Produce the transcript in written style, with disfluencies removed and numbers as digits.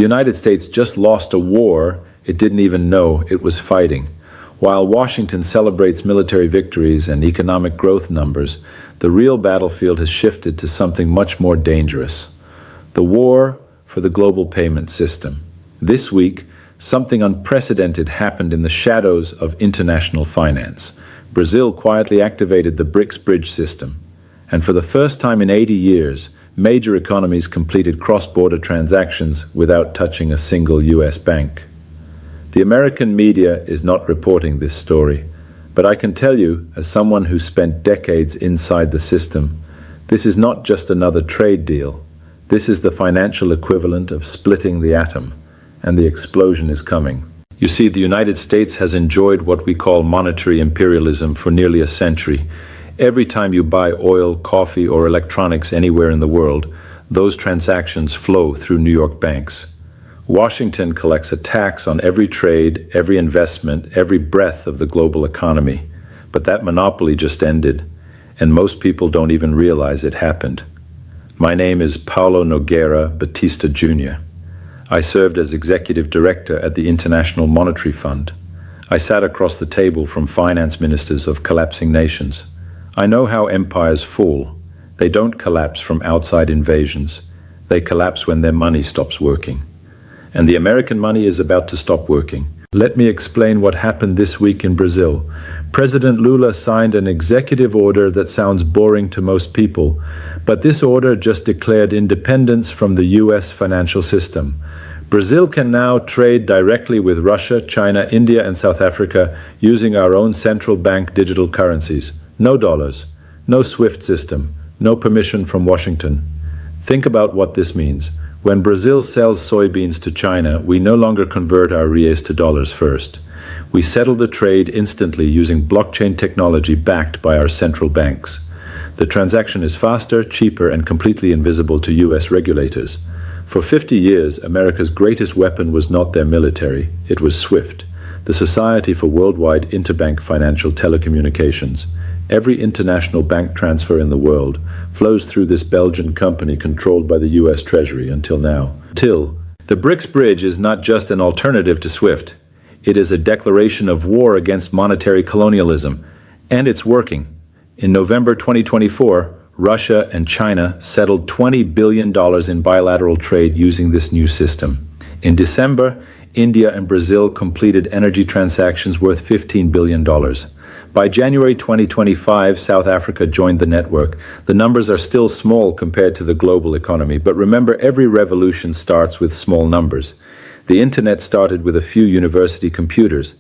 The United States just lost a war it didn't even know it was fighting. While Washington celebrates military victories and economic growth numbers, the real battlefield has shifted to something much more dangerous: the war for the global payment system. This week, something unprecedented happened in the shadows of international finance. Brazil quietly activated the BRICS bridge system, and for the first time in 80 years, major economies completed cross-border transactions without touching a single US bank. The American media is not reporting this story, but I can tell you, as someone who spent decades inside the system, this is not just another trade deal. This is the financial equivalent of splitting the atom, and the explosion is coming. You see, the United States has enjoyed what we call monetary imperialism for nearly a century. Every time you buy oil, coffee, or electronics anywhere in the world, those transactions flow through New York banks. Washington collects a tax on every trade, every investment, every breath of the global economy. But that monopoly just ended, and most people don't even realize it happened. My name is Paulo Nogueira Batista Jr. I served as executive director at the International Monetary Fund. I sat across the table from finance ministers of collapsing nations. I know how empires fall. They don't collapse from outside invasions. They collapse when their money stops working. And the American money is about to stop working. Let me explain what happened this week in Brazil. President Lula signed an executive order that sounds boring to most people, but this order just declared independence from the US financial system. Brazil can now trade directly with Russia, China, India, and South Africa using our own central bank digital currencies. No dollars, no SWIFT system, no permission from Washington. Think about what this means. When Brazil sells soybeans to China, we no longer convert our reais to dollars first. We settle the trade instantly using blockchain technology backed by our central banks. The transaction is faster, cheaper, and completely invisible to US regulators. For 50 years, America's greatest weapon was not their military, it was SWIFT, the Society for Worldwide Interbank Financial Telecommunications. Every international bank transfer in the world flows through this Belgian company controlled by the US Treasury until now. The BRICS bridge is not just an alternative to SWIFT. It is a declaration of war against monetary colonialism, and it's working. In November 2024, Russia and China settled $20 billion in bilateral trade using this new system. In December, India and Brazil completed energy transactions worth $15 billion. By January 2025, South Africa joined the network. The numbers are still small compared to the global economy, but remember, every revolution starts with small numbers. The internet started with a few university computers.